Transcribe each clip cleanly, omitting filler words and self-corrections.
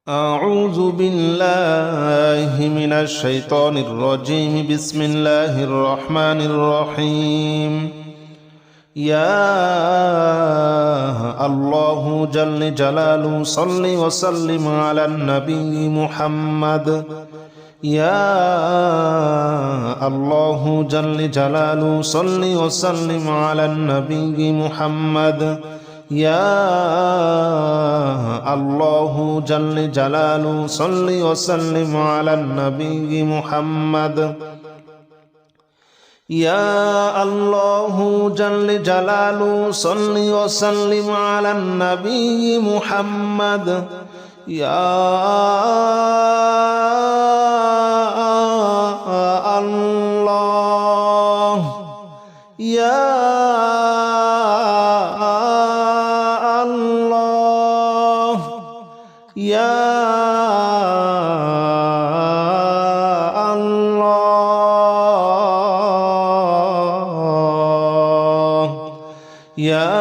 أعوذ بالله من الشيطان الرجيم. بسم الله الرحمن الرحيم. يا الله جل جلاله صل وسلم على النبي محمد. يا الله جل جلاله صل وسلم على النبي محمد. يا الله جل جلاله صل وسلم على النبي محمد. يا الله جل جلاله صل وسلم على النبي محمد. يا الله يا يا الله يا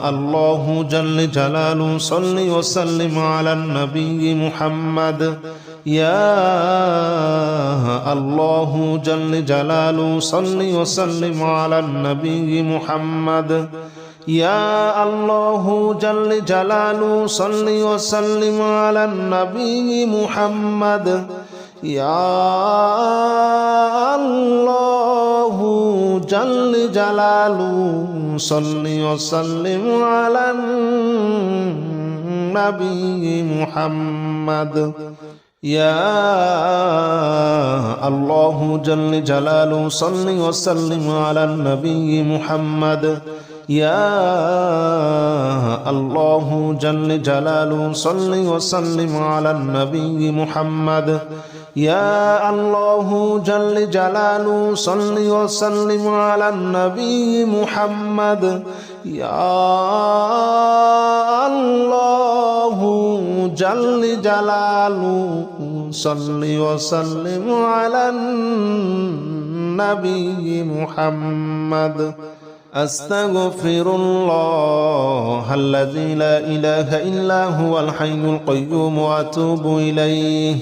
الله جل جلاله صل وسلم على النبي محمد. يا الله جل جلاله صل وسلم على النبي محمد. يا الله جل جلاله صل وسلم على النبي محمد. يا الله جل جلاله صل وسلم على النبي محمد. يا الله جل جلاله صل وسلم على النبي محمد. يا الله جل جلاله صل وسلم على النبي محمد. يا الله جل جلاله صل وسلم على النبي محمد. يا الله جل جلاله صل وسلم على النبي محمد. أستغفر الله الذي لا إله إلا هو الحي القيوم وأتوب إليه.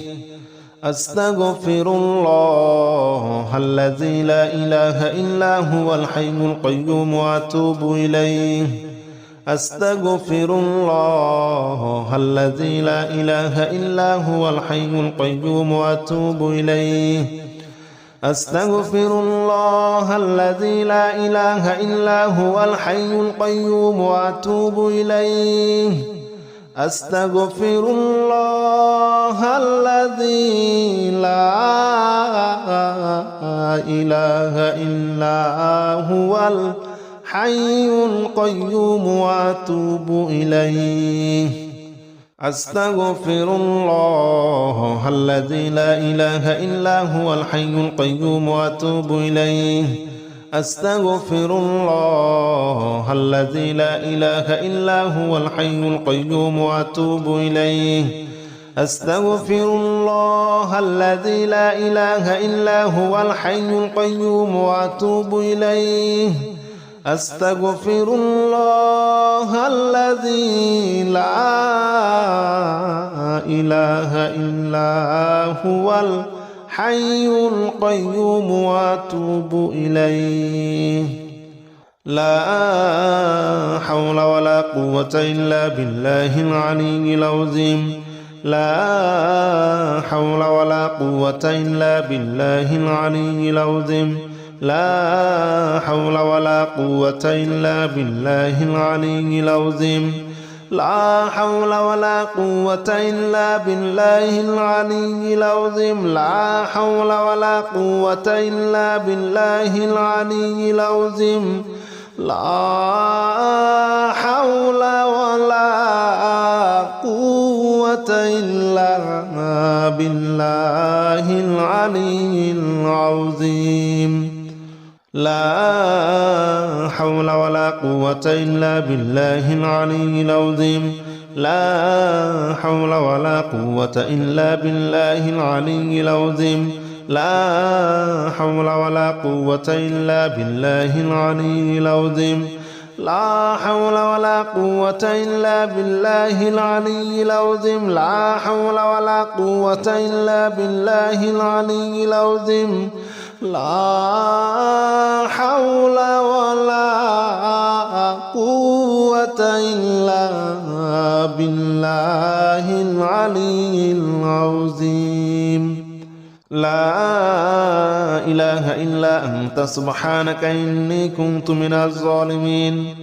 أستغفر الله الذي لا إله إلا هو الحي القيوم وأتوب إليه. أستغفر الله الذي لا إله إلا هو الحي القيوم وأتوب إليه. أستغفر الله الذي لا إله إلا هو الحي القيوم وأتوب إليه. أستغفر الله الذي لا إله إلا هو الحي القيوم وأتوب إليه. أستغفر الله الذي لا إله إلا هو الحي القيوم وأتوب إليه. أستغفر الله الذي لا إله إلا هو الحي القيوم وأتوب إليه. أستغفر الله الذي لا إله إلا هو الحي القيوم وأتوب إليه. أستغفر الله الذي لا إله إلا هو الحي القيوم وأتوب إليه. لا حول ولا قوة إلا بالله العلي العظيم. لا حول ولا قوة إلا بالله العلي العظيم. لا حول ولا قوة إلا بالله العلي العظيم. لا حول ولا قوة إلا بالله العلي العظيم. لا حول ولا قوة إلا بالله العلي العظيم. لا حول ولا قوة إلا بالله العلي العظيم. لا حول ولا قوة إلا بالله العلي العظيم. لا حول ولا قوة إلا بالله العلي العظيم. لا حول ولا قوة إلا بالله العلي العظيم. لا حول ولا قوة إلا بالله العلي العظيم لا حول ولا قوة إلا بالله العلي العظيم لا حول ولا قوة إلا بالله العلي العظيم لا إله إلا أنت سبحانك إني كنت من الظالمين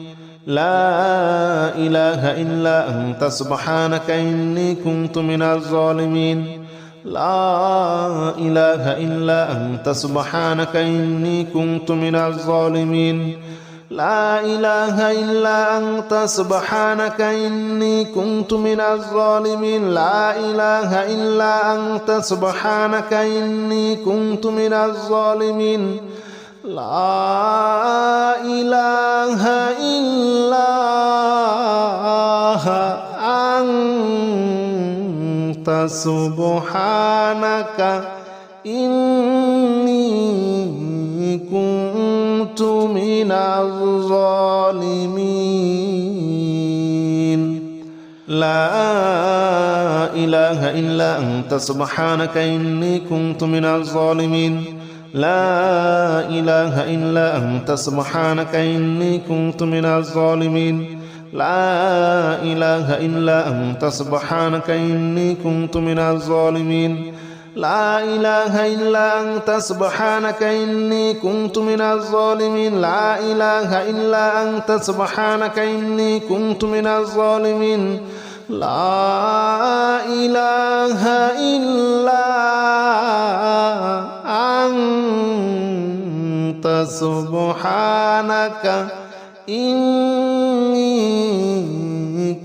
لا إله إلا أنت سبحانك إني كنت من الظالمين لا إله إلا أنت سبحانك إني كنت من الظالمين لا إله إلا أنت سبحانك إني كنت من الظالمين لا إله إلا أنت سبحانك إني كنت من الظالمين لا إله إلا أنت سبحانك إني كنت من الظالمين لا إله إلا أنت سبحانك إني كنت من الظالمين لا إله إلا أنت سبحانك إني كنت من الظالمين لا إله إلا أنت سبحانك إني كنت من الظالمين لا إله إلا أنت سبحانك إني كنت من الظالمين لا إله إلا أنت سبحانك إني كنت من الظالمين لا إله إلا أنت سبحانك إني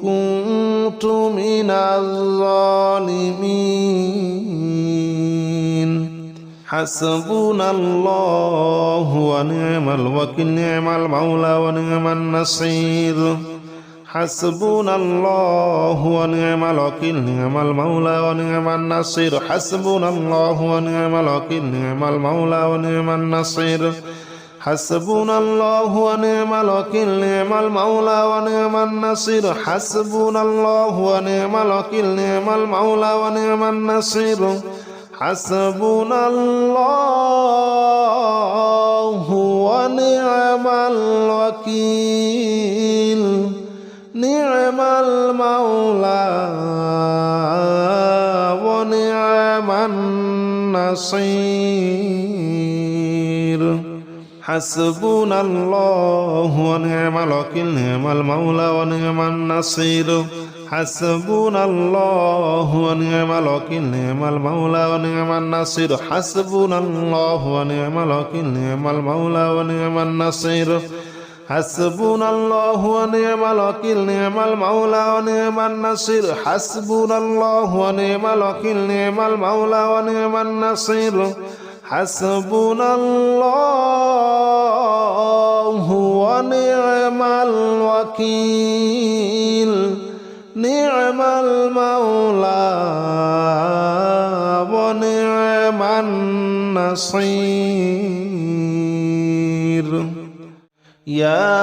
كنت من الظالمين حسبنا الله ونعم الوكيل نعم المولى ونعم النصير حسبنا الله ونعم الوكيل نعم المولى ونعم النصير حسبنا الله ونعم الوكيل نعم المولى ونعم النصير حسبنا الله ونعم الوكيل نعم المولى ونعم النصير حسبنا الله ونعم الوكيل نعم المولى ونعم النصير حسبنا الله ونعم الوكيل نعم المولى ونعم النصير حسبنا الله ونعم الوكيل نعم المولى ونعم النصير حسبنا الله ونعم الوكيل نعم المولى ونعم النصير حسبنا الله ونعم الوكيل نعم المولى ونعم النصير حسبنا الله ونعم الوكيل نعم المولى ونعم النصير حسبنا الله ونعم الوكيل نعم المولى ونعم النصير حسبنا الله ونعم الوكيل نعم المولى ونعم النصير يا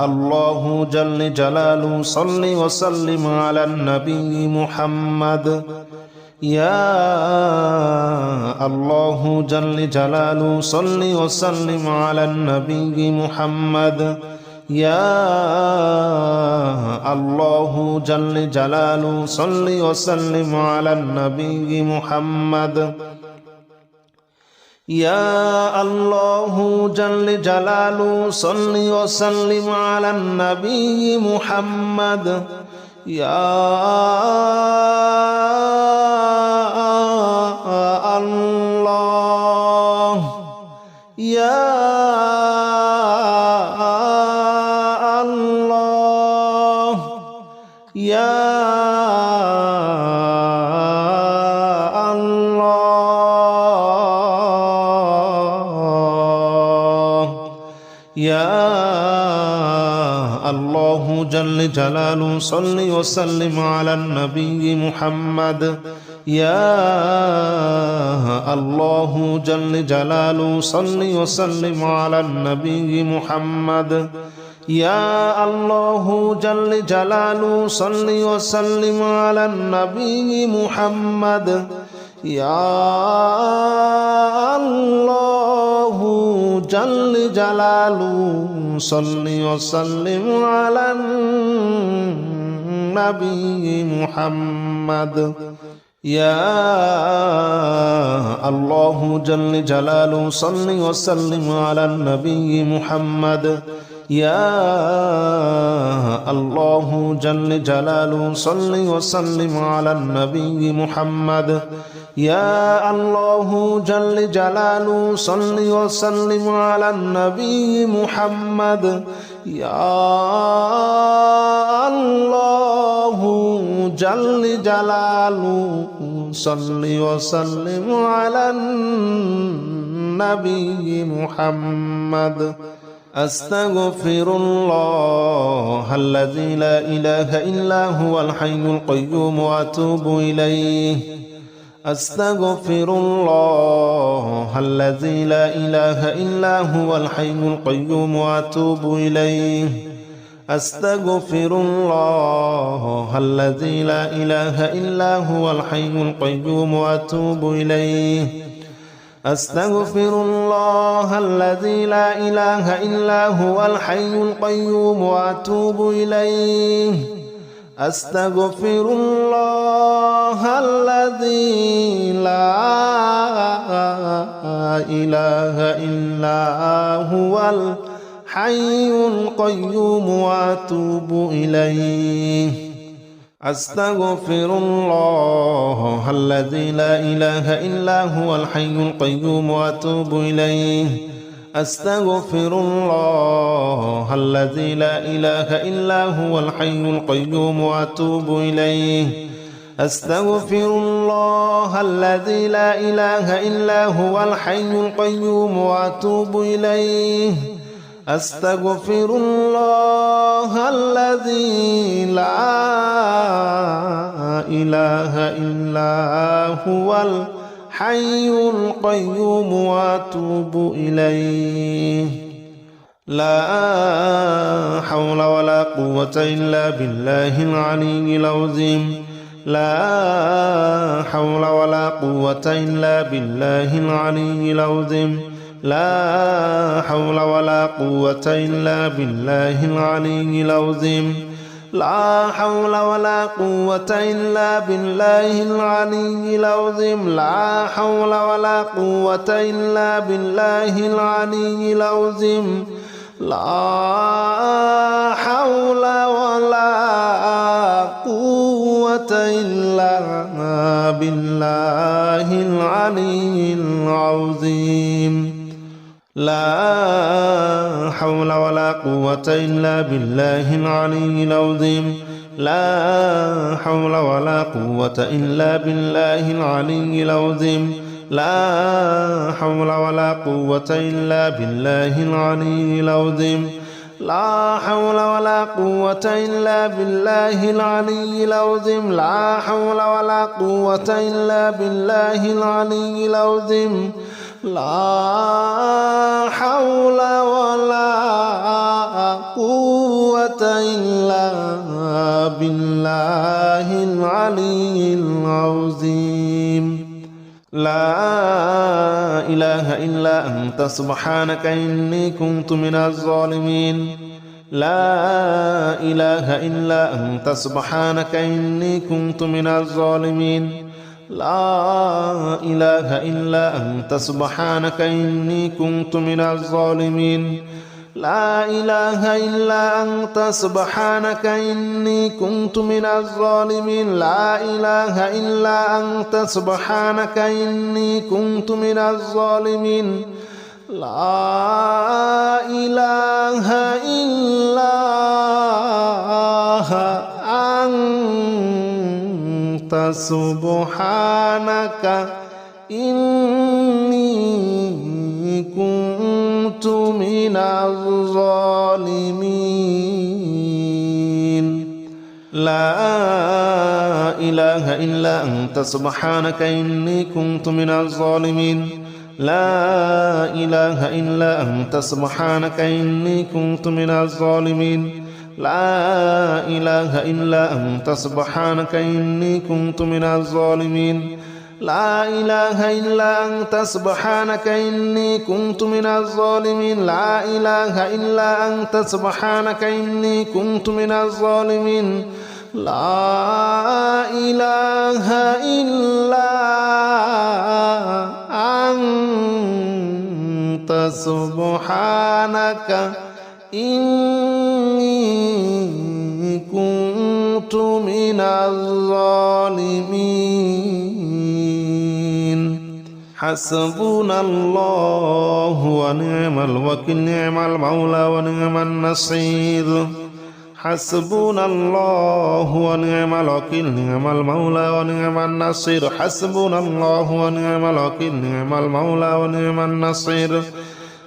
الله جل جلاله صل وسلم على النبي محمد يا الله جل جلاله صل وسلم على النبي محمد يا الله جل جلاله صل وسلم على النبي محمد يا الله جل جلاله صل وسلم على النبي محمد يا الله يا الله يا يا الله جل جلاله صل وسلم على النبي محمد يا الله جل جلاله صل وسلم على النبي محمد يا الله جل جلاله صل وسلم على النبي محمد يا الله جل جلاله صل وسلم على النبي محمد يا الله جل جلاله صل وسلم على النبي محمد يا الله جل جلاله صل وسلم على النبي محمد يا الله جل جلاله صل وسلم على النبي محمد يا الله جل جلاله صل وسلم على النبي محمد أستغفر الله الذي لا إله إلا هو الحي القيوم وأتوب إليه أستغفر الله الذي لا إله إلا هو الحي القيوم وأتوب إليه أستغفر الله الذي لا إله إلا هو الحي القيوم وأتوب إليه أستغفر الله الذي لا إله إلا هو الحي القيوم وأتوب إليه أستغفر الله الذي لا إله إلا هو الحي القيوم وأتوب إليه أستغفر الله الذي لا إله إلا هو الحي القيوم وأتوب إليه أستغفر الله الذي لا إله إلا هو الحي القيوم وأتوب إليه أستغفر الله الذي لا إله إلا هو الحي القيوم وأتوب إليه أستغفر الله الذي لا إله إلا هو الحي القيوم وأتوب إليه لا حول ولا قوة إلا بالله العلي العظيم لا حول ولا قوة إلا بالله العلي العظيم لا حول ولا قوة إلا بالله العلي العظيم لا حول ولا قوة إلا بالله العلي العظيم لا حول ولا قوة إلا بالله العلي العظيم لا حول ولا قوة إلا بالله العلي العظيم لا حول ولا قوة إلا بالله العلي العظيم لا حول ولا قوة إلا بالله العلي العظيم لا حول ولا قوة إلا بالله العلي العظيم لا حول ولا قوة إلا بالله العلي العظيم لا حول ولا قوة إلا بالله العلي العظيم لا حول ولا قوة إلا بالله العلي العظيم لا إله إلا أنت سبحانك إني كنت من الظالمين لا إله إلا أنت سبحانك إني كنت من الظالمين لا إله إلا أنت سبحانك إني كنت من الظالمين لا إله إلا أنت سبحانك إني كنت من الظالمين لا إله إلا أنت سبحانك إني كنت من الظالمين لا إله إلا أنت سبحانك إني كنت من الظالمين لا إله إلا أنت سبحانك إني كنت من الظالمين لا إله إلا أنت سبحانك إني كنت من الظالمين لا إله إلا أنت سبحانك إني كنت من الظالمين لا إله إلا أنت سبحانك إني كنت من الظالمين لا إله إلا أنت سبحانك إني كنت من الظالمين لا إله إلا أنت سبحانك إني كنت من الظالمين حسبنا الله ونعم الوكيل نعم المولى ونعم النصير حسبنا الله ونعم الوكيل نعم المولى ونعم النصير حسبنا الله ونعم الوكيل نعم المولى ونعم النصير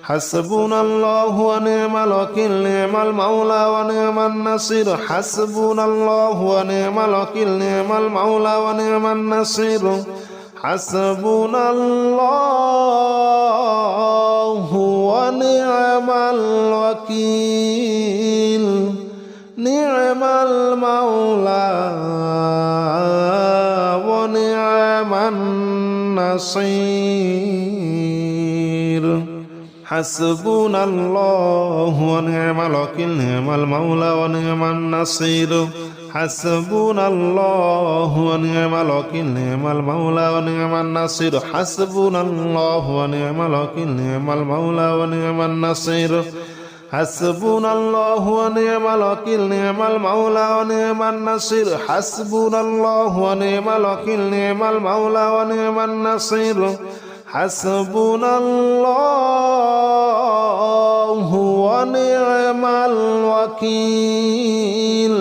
حسبنا الله ونعم الوكيل نعم المولى ونعم النصير حسبنا الله ونعم الوكيل نعم المولى ونعم النصير حسبنا الله ونعم الوكيل نعم المولى ونعم النصير حسبنا الله ونعم الوكيل نعم المولى ونعم النصير حسبنا الله ونعم الوكيل نعم المولى ونعم النصير حسبنا الله ونعم الوكيل نعم المولى ونعم النصير حسبنا الله ونعم الوكيل نعم المولى ونعم النصير حسبنا الله ونعم الوكيل نعم المولى ونعم النصير حسبنا الله ونعم الوكيل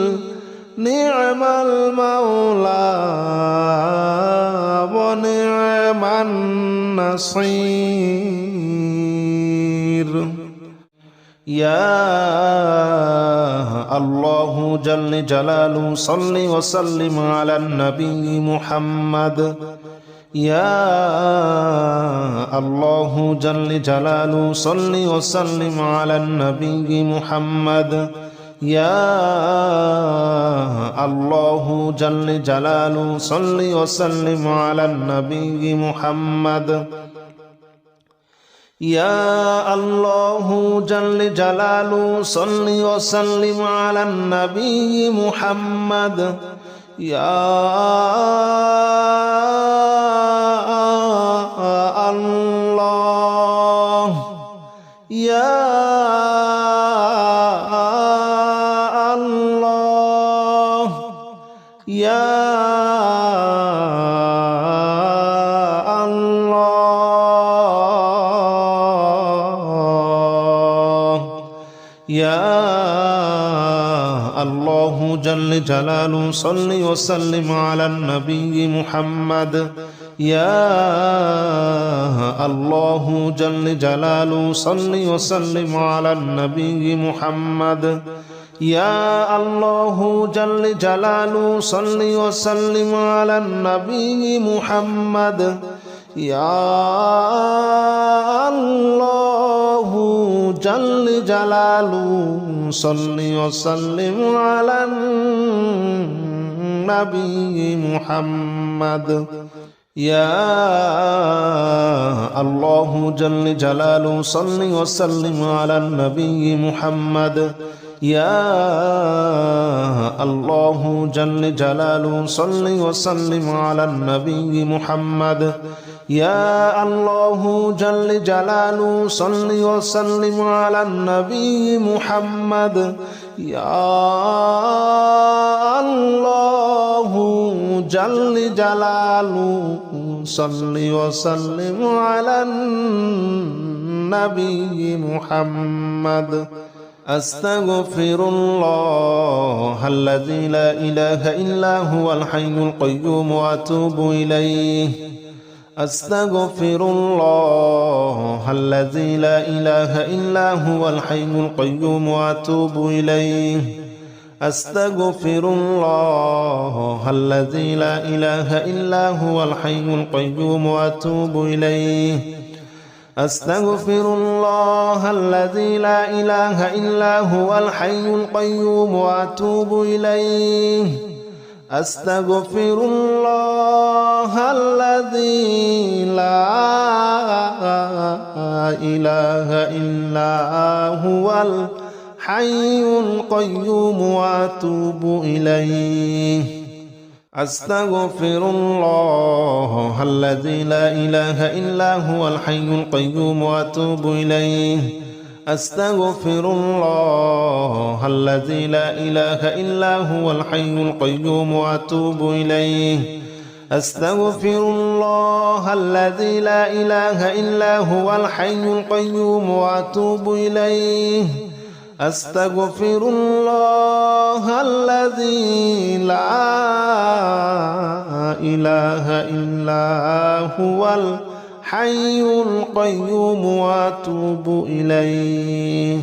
نعم المولى ونعم النصير يا الله جل جلاله صل وسلم على النبي محمد يا الله جل جلاله صل وسلم على النبي محمد يا الله جل جلاله صل وسلم على النبي محمد يا الله جل جلاله صل وسلم على النبي محمد يا الله يا الله يا يا الله جل جلاله صل وسلم على النبي محمد يا الله جل جلاله صل وسلم على النبي محمد يا الله جل جلاله صل وسلم على النبي محمد يا الله جل جلاله صل وسلم على النبي محمد يا الله جل جلاله صل وسلم على النبي محمد يا الله جل جلاله صل وسلم على النبي محمد يا الله جل جلاله صل وسلم على النبي محمد يا الله جل جلاله صل وسلم على النبي محمد أستغفر الله الذي لا إله إلا هو الحي القيوم وأتوب إليه أستغفر الله الذي لا إله إلا هو الحي القيوم وأتوب إليه أستغفر الله الذي لا إله إلا هو الحي القيوم وأتوب إليه أستغفر الله الذي لا إله إلا هو الحي القيوم وأتوب إليه أستغفر الله الذي لا إله إلا هو الحي القيوم وأتوب إليه أستغفر الله الذي لا إله إلا هو الحي القيوم وأتوب إليه أستغفر الله الذي لا إله إلا هو الحي القيوم وأتوب إليه أستغفر الله الذي لا إله إلا هو الحي القيوم وأتوب إليه أستغفر الله الذي لا إله إلا هو الحي القيوم وأتوب إليه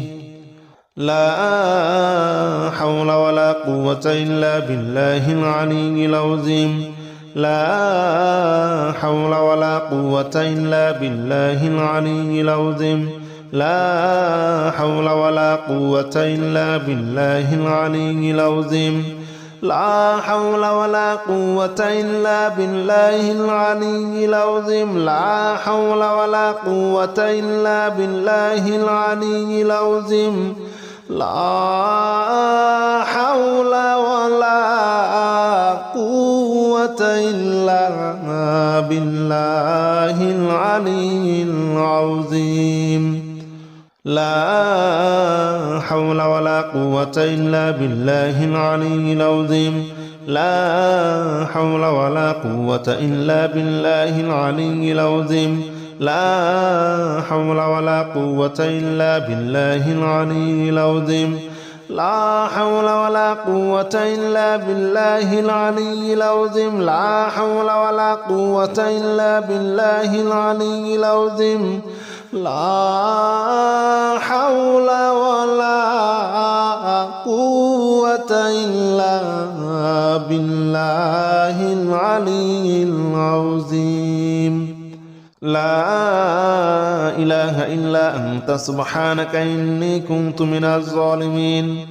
لا حول ولا قوة إلا بالله العلي العظيم لا حول ولا قوة إلا بالله العلي العظيم لا حول ولا قوة إلا بالله العلي العظيم لا حول ولا قوة إلا بالله العلي العظيم لا حول ولا قوة إلا بالله العلي العظيم لا حول ولا قوة إلا بالله العلي العظيم لا حول ولا قوة إلا بالله العلي العظيم لا حول ولا قوة إلا بالله العلي العظيم لا حول ولا قوة إلا بالله العلي العظيم لا حول ولا قوة إلا بالله العلي العظيم لا حول ولا قوة إلا بالله العلي العظيم لا حول ولا قوة إلا بالله العلي العظيم لا إله إلا أنت سبحانك إني كنت من الظالمين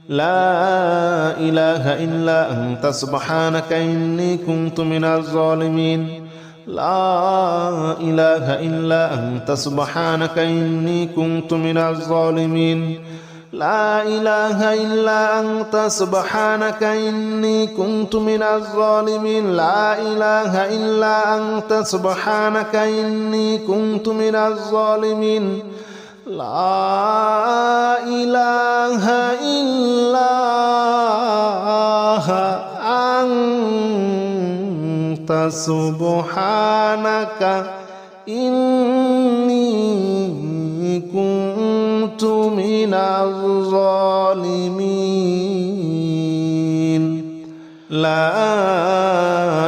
لا إله إلا أنت سبحانك إني كنت من الظالمين لا إله إلا أنت سبحانك إني كنت من الظالمين لا إله إلا أنت سبحانك إني كنت من الظالمين لا إله إلا أنت سبحانك إني كنت من الظالمين لا إله إلا أنت سبحانك إني كنت من الظالمين لا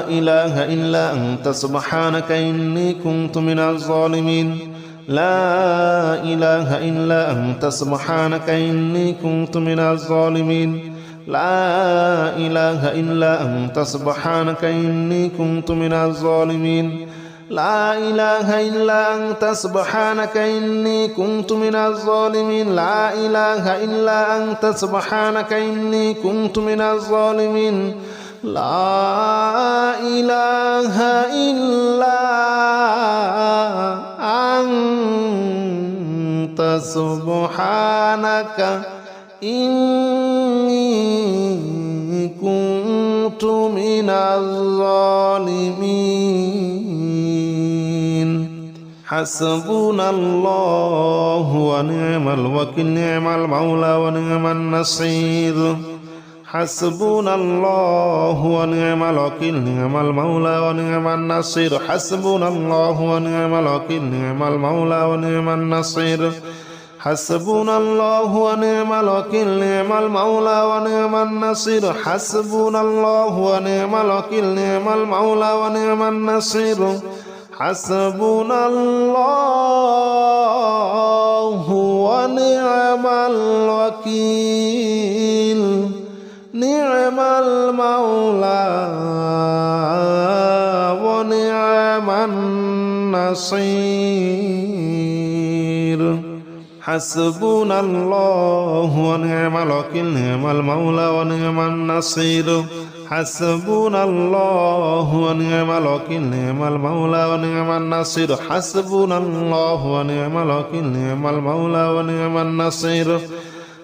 إله إلا أنت سبحانك إني كنت من الظالمين لا إله إلا أنت سبحانك إني كنت من الظالمين لا إله إلا أنت سبحانك إني كنت من الظالمين لا إله إلا أنت سبحانك إني كنت من الظالمين لا إله إلا أنت سبحانك إني كنت من الظالمين لا إله إلا أنت سبحانك إني كنت من الظالمين حسبنا الله ونعم الوكيل نعم المولى ونعم النصير حسبنا الله ونعم الوكيل نعم المولى ونعم النصير حسبنا الله ونعم الوكيل نعم المولى ونعم النصير حسبنا الله ونعم الوكيل نعم المولى ونعم النصير حسبنا الله ونعم الوكيل نعم المولى ونعم النصير حسبنا الله ونعم الوكيل نعم المولى ونعم النصير حسبنا الله ونعم الوكيل نعم المولى ونعم النصير حسبنا الله ونعم الوكيل نعم المولى ونعم النصير حسبنا الله ونعم الوكيل نعم المولى ونعم النصير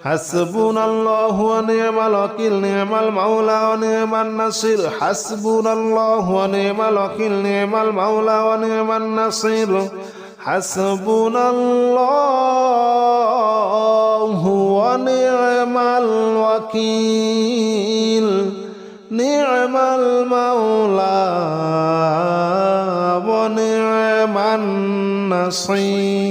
حسبنا الله ونعم الوكيل نعم المولى ونعم النصير حسبنا الله ونعم الوكيل نعم المولى ونعم النصير حسبنا الله ونعم الوكيل نعم المولى ونعم النصير